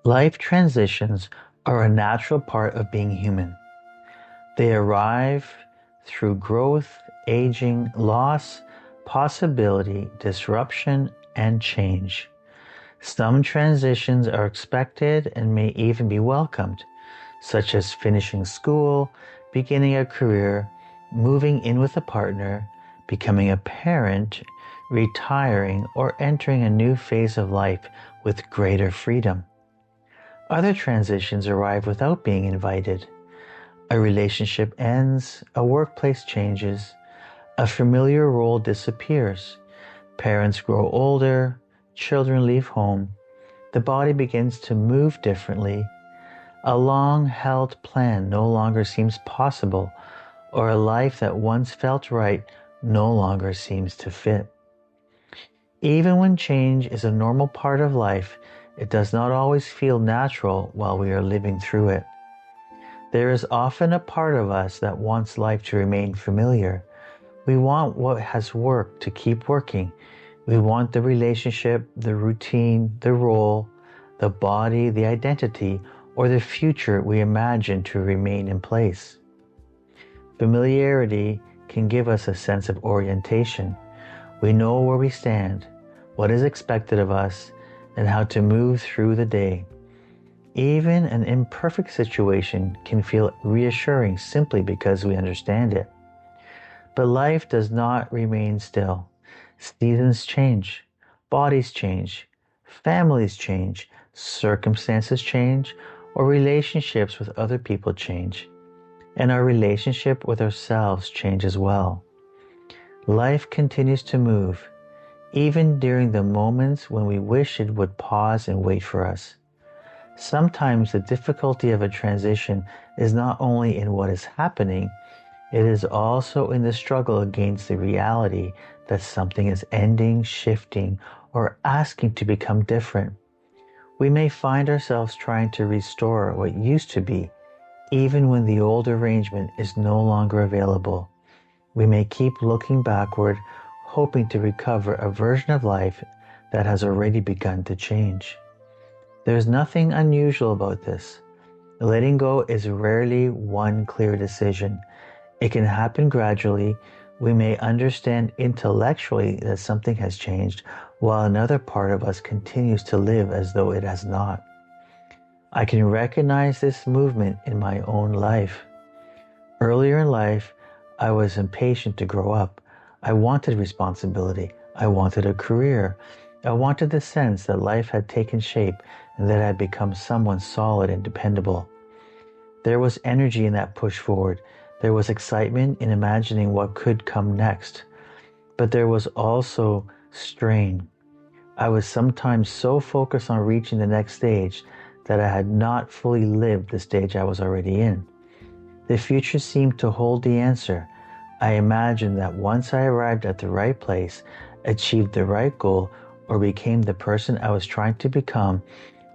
Life transitions are a natural part of being human. They arrive through growth, aging, loss, possibility, disruption, and change. Some transitions are expected and may even be welcomed, such as finishing school, beginning a career, moving in with a partner, becoming a parent, retiring, or entering a new phase of life with greater freedom. Other transitions arrive without being invited. A relationship ends, a workplace changes, a familiar role disappears, parents grow older, children leave home, the body begins to move differently, a long-held plan no longer seems possible, or a life that once felt right no longer seems to fit. Even when change is a normal part of life, it does not always feel natural while we are living through it. There is often a part of us that wants life to remain familiar. We want what has worked to keep working. We want the relationship, the routine, the role, the body, the identity, or the future we imagine to remain in place. Familiarity can give us a sense of orientation. We know where we stand, what is expected of us, and how to move through the day. Even an imperfect situation can feel reassuring simply because we understand it. But life does not remain still. Seasons change, bodies change, families change, circumstances change, or relationships with other people change. And our relationship with ourselves changes as well. Life continues to move, even during the moments when we wish it would pause and wait for us. Sometimes the difficulty of a transition is not only in what is happening, it is also in the struggle against the reality that something is ending, shifting, or asking to become different. We may find ourselves trying to restore what used to be, even when the old arrangement is no longer available. We may keep looking backward, hoping to recover a version of life that has already begun to change. There's nothing unusual about this. Letting go is rarely one clear decision. It can happen gradually. We may understand intellectually that something has changed, while another part of us continues to live as though it has not. I can recognize this movement in my own life. Earlier in life, I was impatient to grow up. I wanted responsibility. I wanted a career. I wanted the sense that life had taken shape and that I had become someone solid and dependable. There was energy in that push forward. There was excitement in imagining what could come next. But there was also strain. I was sometimes so focused on reaching the next stage that I had not fully lived the stage I was already in. The future seemed to hold the answer. I imagined that once I arrived at the right place, achieved the right goal, or became the person I was trying to become,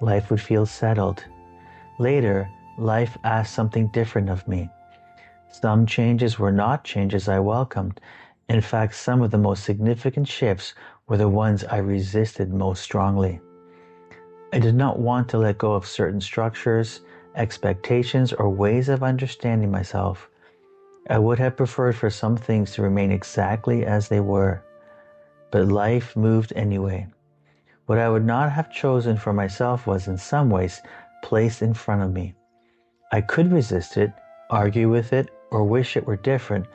life would feel settled. Later, life asked something different of me. Some changes were not changes I welcomed. In fact, some of the most significant shifts were the ones I resisted most strongly. I did not want to let go of certain structures, expectations, or ways of understanding myself. I would have preferred for some things to remain exactly as they were. But life moved anyway. What I would not have chosen for myself was in some ways placed in front of me. I could resist it, argue with it, or wish it were different,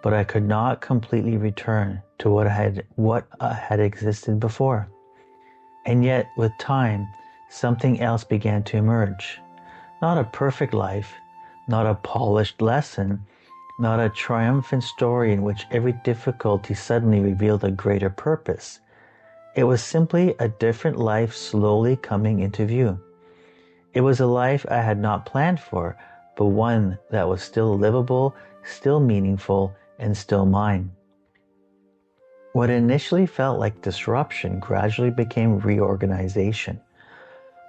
but I could not completely return to what had existed before. And yet, with time, something else began to emerge. Not a perfect life, not a polished lesson, not a triumphant story in which every difficulty suddenly revealed a greater purpose. It was simply a different life slowly coming into view. It was a life I had not planned for, but one that was still livable, still meaningful, and still mine. What initially felt like disruption gradually became reorganization.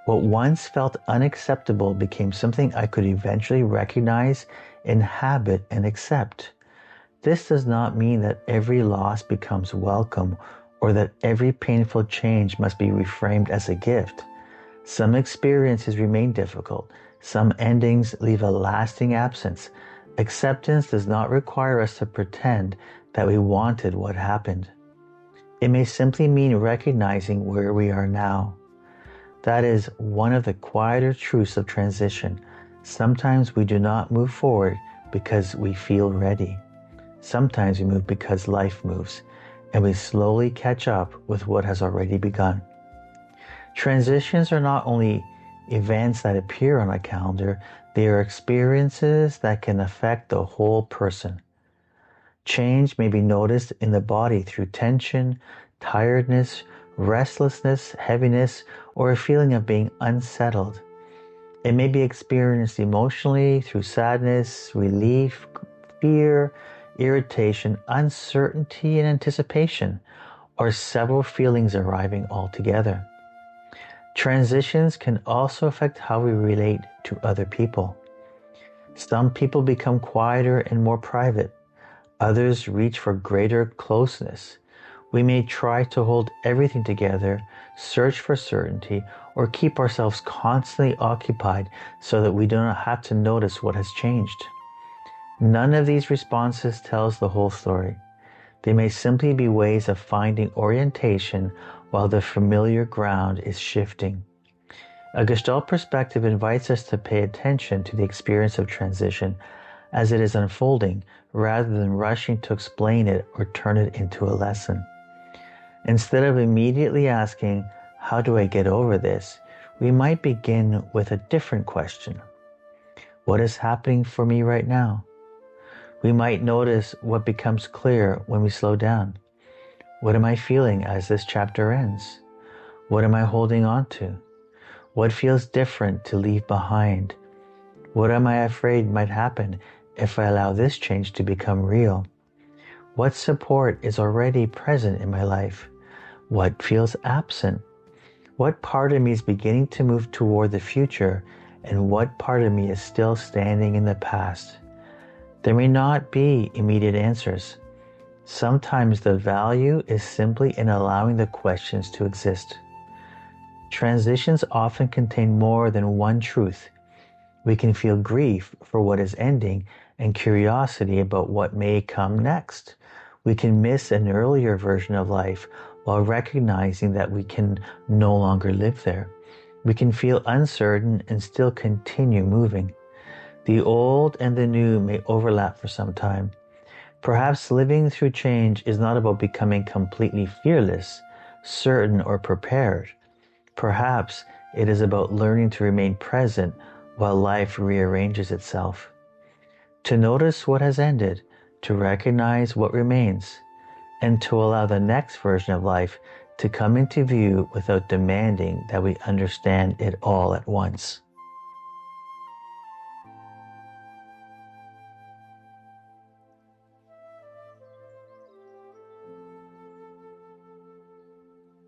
What once felt unacceptable became something I could eventually recognize, inhabit, and accept. This does not mean that every loss becomes welcome or that every painful change must be reframed as a gift. Some experiences remain difficult. Some endings leave a lasting absence. Acceptance does not require us to pretend that we wanted what happened. It may simply mean recognizing where we are now. That is one of the quieter truths of transition. Sometimes we do not move forward because we feel ready. Sometimes we move because life moves, and we slowly catch up with what has already begun. Transitions are not only events that appear on a calendar, they are experiences that can affect the whole person. Change may be noticed in the body through tension, tiredness, restlessness, heaviness, or a feeling of being unsettled. It may be experienced emotionally through sadness, relief, fear, irritation, uncertainty, and anticipation, or several feelings arriving all together. Transitions can also affect how we relate to other people. Some people become quieter and more private. Others reach for greater closeness. We may try to hold everything together, search for certainty, or keep ourselves constantly occupied so that we do not have to notice what has changed. None of these responses tells the whole story. They may simply be ways of finding orientation while the familiar ground is shifting. A Gestalt perspective invites us to pay attention to the experience of transition as it is unfolding, rather than rushing to explain it or turn it into a lesson. Instead of immediately asking, "How do I get over this?" we might begin with a different question. What is happening for me right now? We might notice what becomes clear when we slow down. What am I feeling as this chapter ends? What am I holding on to? What feels different to leave behind? What am I afraid might happen if I allow this change to become real? What support is already present in my life? What feels absent? What part of me is beginning to move toward the future, and what part of me is still standing in the past? There may not be immediate answers. Sometimes the value is simply in allowing the questions to exist. Transitions often contain more than one truth. We can feel grief for what is ending and curiosity about what may come next. We can miss an earlier version of life while recognizing that we can no longer live there. We can feel uncertain and still continue moving. The old and the new may overlap for some time. Perhaps living through change is not about becoming completely fearless, certain, or prepared. Perhaps it is about learning to remain present while life rearranges itself. To notice what has ended, to recognize what remains, and to allow the next version of life to come into view without demanding that we understand it all at once.